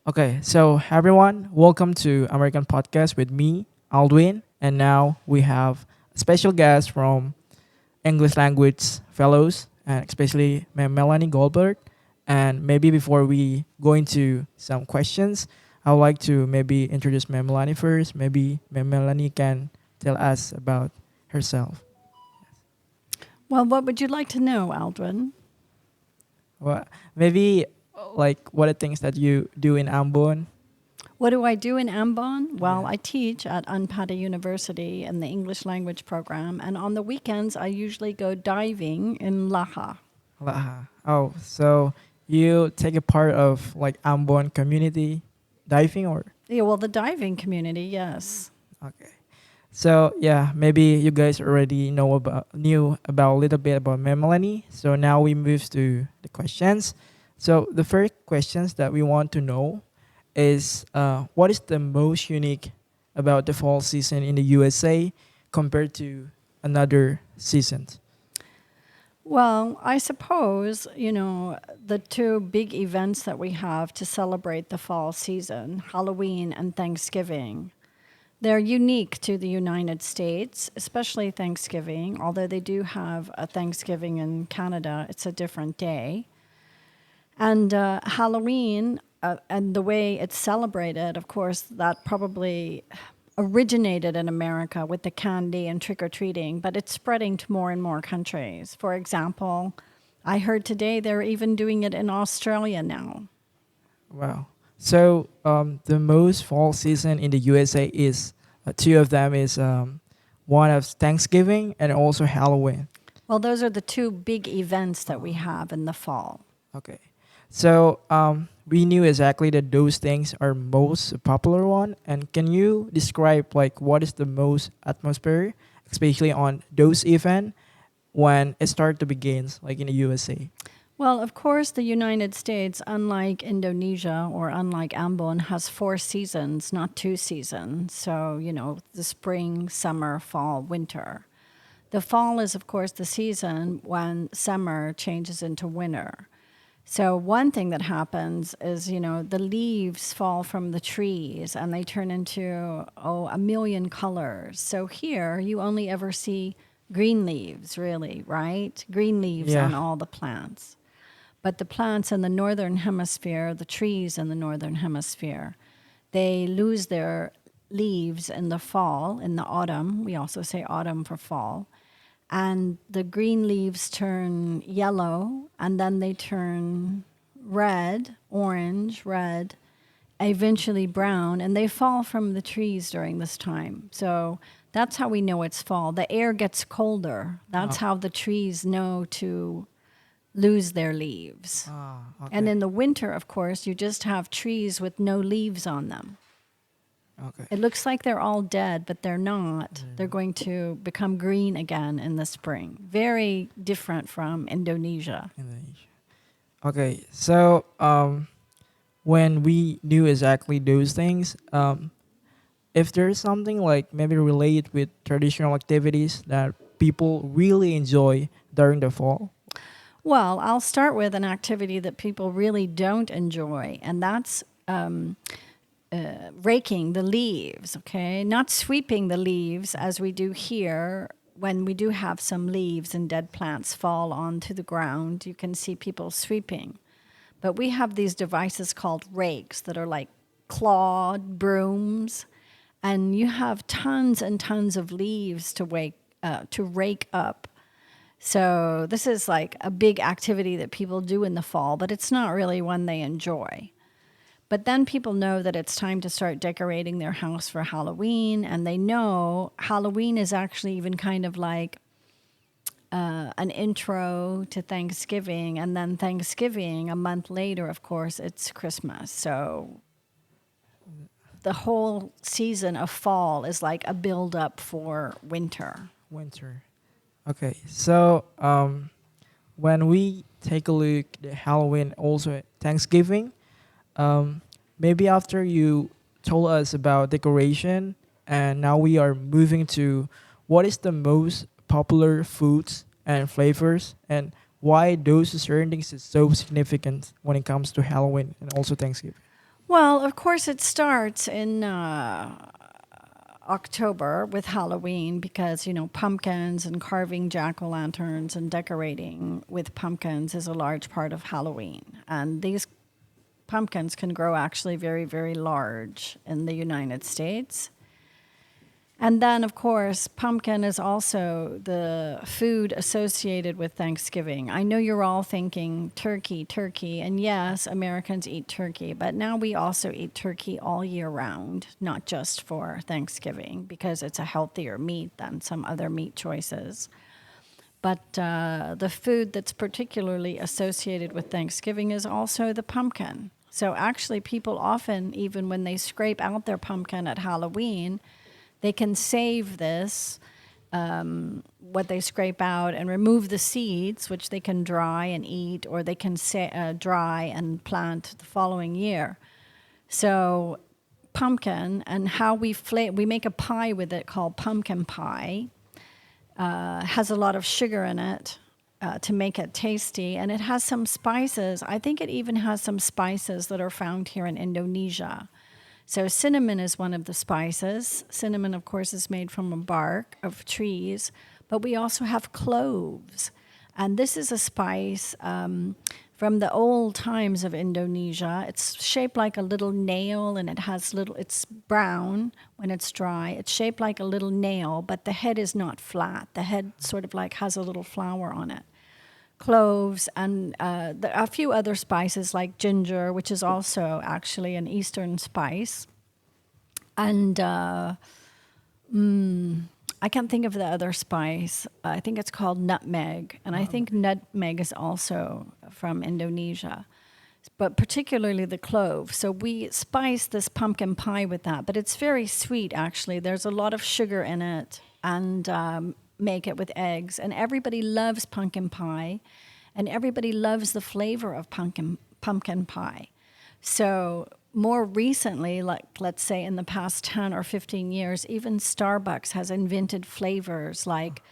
Okay, so everyone, welcome to American Podcast with me, Aldwin, and now we have a special guest from English language fellows, and especially Melanie Gobert. And maybe before we go into some questions, I would like to maybe introduce Melanie first. Maybe Melanie can tell us about herself. Well, what would you like to know, Aldrin? Well, maybe like what are things that you do in Ambon? What do I do in Ambon? Well, Yeah. I teach at Unpada University in the English language program, and on the weekends, I usually go diving in Laha. Oh, so you take a part of like Ambon community diving or Yeah, well, the diving community, yes. okay. So yeah, maybe you guys already knew about a little bit about Melanie. So now we move to the questions. So the first questions that we want to know is what is the most unique about the fall season in the USA compared to another seasons? Well, I suppose, the two big events that we have to celebrate the fall season, Halloween and Thanksgiving, they're unique to the United States, especially Thanksgiving, although they do have a Thanksgiving in Canada. It's a different day. And Halloween and the way it's celebrated, of course, that probably originated in America with the candy and trick or treating, but it's spreading to more and more countries. For example, I heard today they're even doing it in Australia now. Wow. So the most fall season in the USA is two of them is one of Thanksgiving and also Halloween. Well, those are the two big events that we have in the fall. Okay. So we knew exactly that those things are most popular one. And can you describe like what is the most atmosphere, especially on those event when it start to begins, like in the USA? Well, of course, the United States, unlike Indonesia or unlike Ambon, has four seasons, not two seasons. So, the spring, summer, fall, winter. The fall is, of course, the season when summer changes into winter. So, one thing that happens is, the leaves fall from the trees and they turn into, a million colors. So, here you only ever see green leaves, really, right? Green leaves on Yeah. all the plants. But the plants in the northern hemisphere, the trees in the northern hemisphere, they lose their leaves in the fall, in the autumn. We also say autumn for fall. And the green leaves turn yellow, and then they turn red, orange, red, eventually brown, and they fall from the trees during this time. So that's how we know it's fall. The air gets colder. That's how the trees know to lose their leaves. And Okay. in the winter, of course, you just have trees with no leaves on them. Okay. It looks like they're all dead, but they're not. They're going to become green again in the spring. Very different from Indonesia. Indonesia. Okay. So when we knew exactly those things, if there's something like maybe related with traditional activities that people really enjoy during the fall. Well, I'll start with an activity that people really don't enjoy, and that's raking the leaves, okay? Not sweeping the leaves as we do here. When we do have some leaves and dead plants fall onto the ground, you can see people sweeping. But we have these devices called rakes that are like clawed brooms, and you have tons and tons of leaves to rake up. So this is like a big activity that people do in the fall, but it's not really one they enjoy. But then people know that it's time to start decorating their house for Halloween, and they know Halloween is actually even kind of like an intro to Thanksgiving, and then Thanksgiving, a month later, of course, it's Christmas. So the whole season of fall is like a build up for winter. Winter. Okay. So when we take a look at Halloween, also Thanksgiving, maybe after you told us about decoration, and now we are moving to what is the most popular foods and flavors, and why those certain things is so significant when it comes to Halloween and also Thanksgiving. Well, of course, it starts in October with Halloween because, pumpkins and carving jack-o'-lanterns and decorating with pumpkins is a large part of Halloween. And these pumpkins can grow actually very, very large in the United States. And then, of course, pumpkin is also the food associated with Thanksgiving. I know you're all thinking turkey, turkey. And yes, Americans eat turkey, but now we also eat turkey all year round, not just for Thanksgiving, because it's a healthier meat than some other meat choices. But the food that's particularly associated with Thanksgiving is also the pumpkin. So actually, people often, even when they scrape out their pumpkin at Halloween, they can save this, what they scrape out, and remove the seeds, which they can dry and eat, or they can dry and plant the following year. So pumpkin, and how we make a pie with it called pumpkin pie, has a lot of sugar in it to make it tasty, and it has some spices. I think it even has some spices that are found here in Indonesia. So cinnamon is one of the spices. Cinnamon, of course, is made from a bark of trees, but we also have cloves. And this is a spice from the old times of Indonesia. It's shaped like a little nail, and it's brown when it's dry. It's shaped like a little nail, but the head is not flat. The head sort of like has a little flower on it. Cloves, and a few other spices like ginger, which is also actually an Eastern spice. And I can't think of the other spice. I think it's called nutmeg. And I think nutmeg is also from Indonesia, but particularly the clove. So we spice this pumpkin pie with that. But it's very sweet, actually. There's a lot of sugar in it, and make it with eggs. And everybody loves pumpkin pie, and everybody loves the flavor of pumpkin pie. So more recently, like let's say in the past 10 or 15 years, even Starbucks has invented flavors like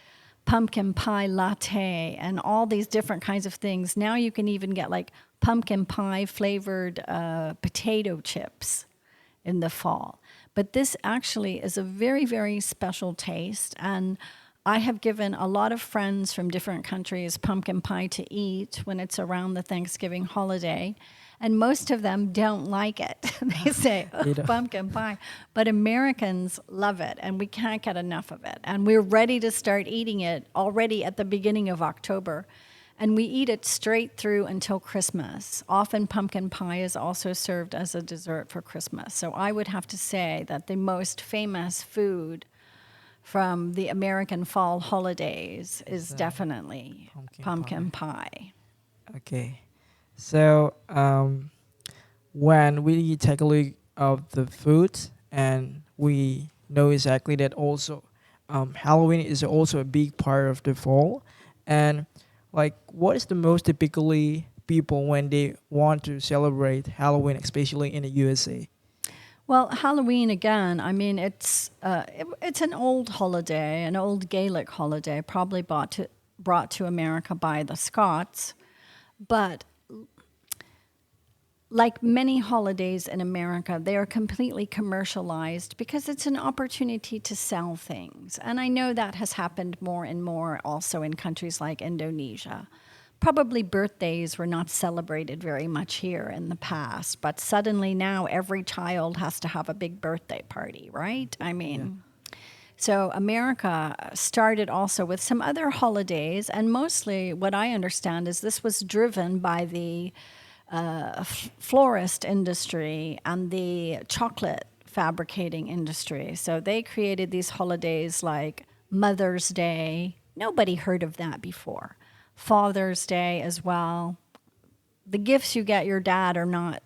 pumpkin pie latte and all these different kinds of things. Now you can even get like pumpkin pie flavored potato chips in the fall. But this actually is a very, very special taste, and I have given a lot of friends from different countries pumpkin pie to eat when it's around the Thanksgiving holiday, and most of them don't like it. They say, oh, pumpkin pie. But Americans love it, and we can't get enough of it. And we're ready to start eating it already at the beginning of October. And we eat it straight through until Christmas. Often pumpkin pie is also served as a dessert for Christmas. So I would have to say that the most famous food from the American fall holidays is definitely pumpkin pie. Okay. So when we take a look of the food, and we know exactly that also Halloween is also a big part of the fall. And like, what is the most typically people when they want to celebrate Halloween, especially in the USA? Well, Halloween again. I mean, it's an old holiday, an old Gaelic holiday, probably brought to America by the Scots. But like many holidays in America, they are completely commercialized because it's an opportunity to sell things. And I know that has happened more and more also in countries like Indonesia. Probably birthdays were not celebrated very much here in the past, but suddenly now every child has to have a big birthday party, right? I mean, so America started also with some other holidays, and mostly what I understand is this was driven by the florist industry and the chocolate fabricating industry. So they created these holidays like Mother's Day. Nobody heard of that before. Father's Day as well. The gifts you get your dad are not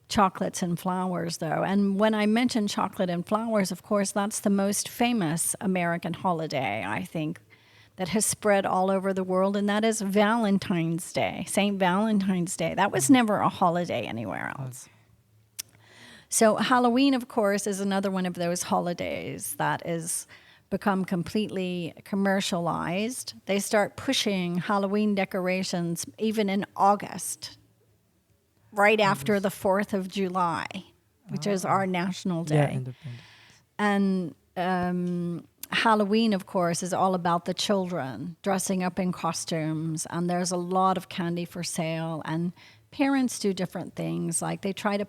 chocolates and flowers, though. And when I mention chocolate and flowers, of course, that's the most famous American holiday, I think, that has spread all over the world, and that is Valentine's Day, St. Valentine's Day. That was never a holiday anywhere else. So Halloween, of course, is another one of those holidays that is become completely commercialized. They start pushing Halloween decorations even in August, right after the 4th of July. which is our national Yeah, day. independent. And Halloween, of course, is all about the children dressing up in costumes. And there's a lot of candy for sale. And parents do different things. Like they try to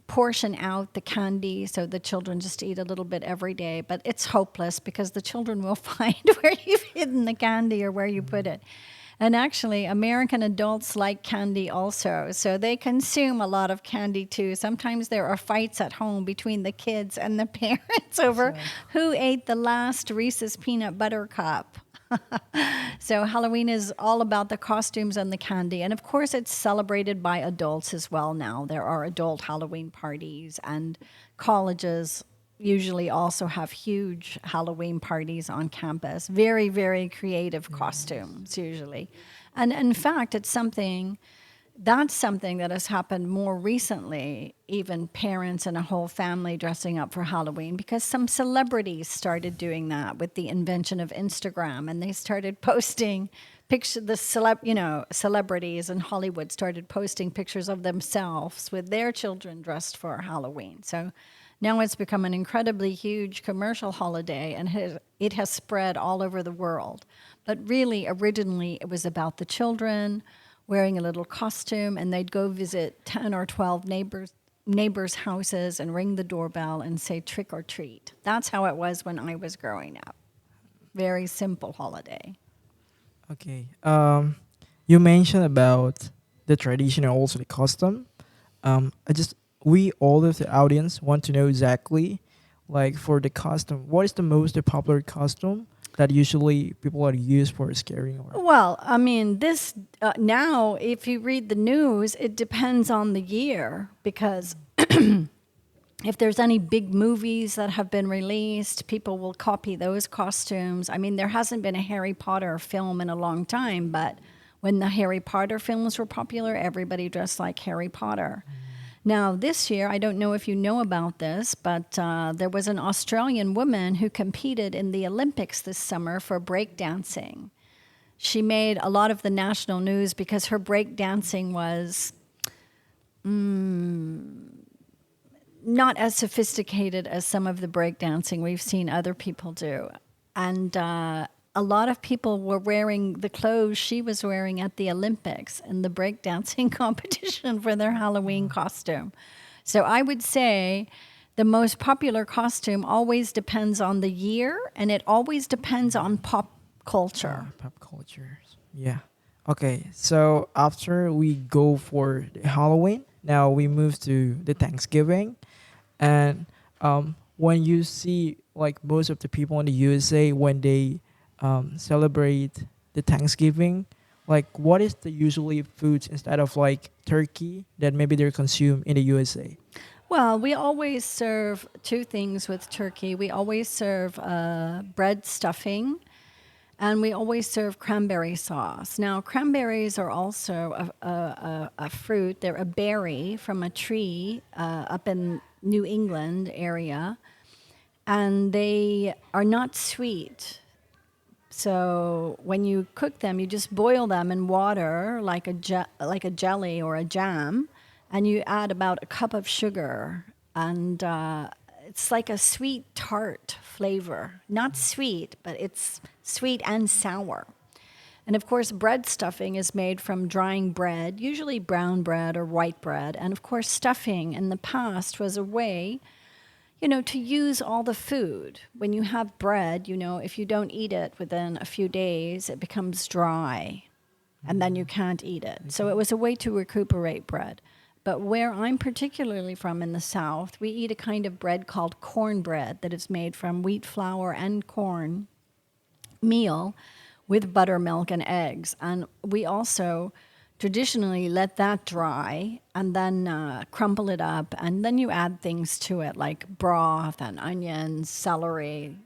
portion out the candy so the children just eat a little bit every day. But it's hopeless because the children will find where you've hidden the candy or where you put it. And actually, American adults like candy also. So they consume a lot of candy too. Sometimes there are fights at home between the kids and the parents over who ate the last Reese's peanut butter cup. So Halloween is all about the costumes and the candy. And of course, it's celebrated by adults as well now. There are adult Halloween parties, and colleges usually also have huge Halloween parties on campus. Very, very creative costumes usually. And in fact, that's something that has happened more recently, even parents and a whole family dressing up for Halloween, because some celebrities started doing that with the invention of Instagram, and they started posting pictures. Celebrities in Hollywood started posting pictures of themselves with their children dressed for Halloween. So now it's become an incredibly huge commercial holiday, and it has spread all over the world. But really, originally, it was about the children wearing a little costume, and they'd go visit 10 or 12 neighbors' houses and ring the doorbell and say trick or treat. That's how it was when I was growing up. Very simple holiday. Okay. You mentioned about the tradition and also the custom. We all of the audience want to know exactly, like for the costume, what is the most popular costume that usually people are used for scaring? Or Well, I mean, this now, if you read the news, it depends on the year because if there's any big movies that have been released, people will copy those costumes. I mean, there hasn't been a Harry Potter film in a long time, but when the Harry Potter films were popular, everybody dressed like Harry Potter. Now, this year, I don't know if you know about this, but there was an Australian woman who competed in the Olympics this summer for breakdancing. She made a lot of the national news because her breakdancing was not as sophisticated as some of the breakdancing we've seen other people do. And a lot of people were wearing the clothes she was wearing at the Olympics in the breakdancing competition for their Halloween costume. So I would say the most popular costume always depends on the year, and it always depends on pop culture. pop culture. Yeah. Okay. So after we go for the Halloween, now we move to the Thanksgiving, and when you see like most of the people in the USA when they celebrate the Thanksgiving, like what is the usually foods instead of like turkey that maybe they're consumed in the USA? Well, we always serve two things with turkey. We always serve bread stuffing, and we always serve cranberry sauce. Now, cranberries are also a fruit. They're a berry from a tree up in New England area, and they are not sweet. So when you cook them, you just boil them in water like a jelly or a jam, and you add about a cup of sugar, and it's like a sweet tart flavor. Not sweet, but it's sweet and sour. And of course, bread stuffing is made from drying bread, usually brown bread or white bread. And of course, stuffing in the past was a way, to use all the food. When you have bread, if you don't eat it within a few days, it becomes dry, and then you can't eat it. So it was a way to recuperate bread. But where I'm particularly from in the South, we eat a kind of bread called cornbread that is made from wheat flour and corn meal with buttermilk and eggs. And we also traditionally let that dry and then crumple it up. And then you add things to it like broth and onions, celery,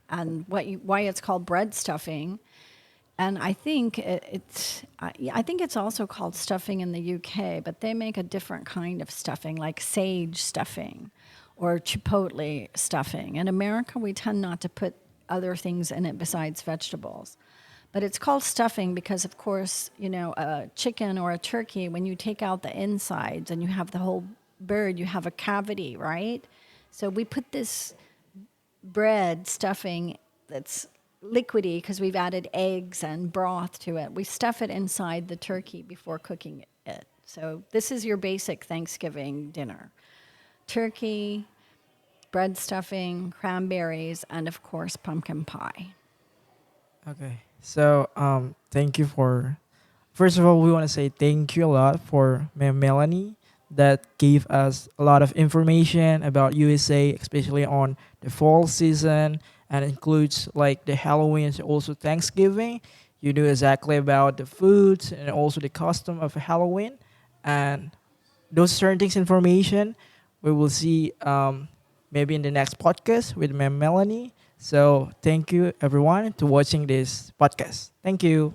and why it's called bread stuffing. And I think it's also called stuffing in the UK, but they make a different kind of stuffing, like sage stuffing or chipotle stuffing. In America, we tend not to put other things in it besides vegetables. But it's called stuffing because, of course, a chicken or a turkey, when you take out the insides and you have the whole bird, you have a cavity, right? So we put this bread stuffing that's liquidy because we've added eggs and broth to it. We stuff it inside the turkey before cooking it. So this is your basic Thanksgiving dinner: turkey, bread stuffing, cranberries, and of course pumpkin pie. Okay. So thank you for. First of all, we want to say thank you a lot for Melanie that gave us a lot of information about USA, especially on the fall season, and includes like the Halloween and also Thanksgiving. You knew exactly about the foods and also the custom of Halloween, and those certain things information we will see maybe in the next podcast with Melanie. So thank you everyone to watching this podcast. Thank you.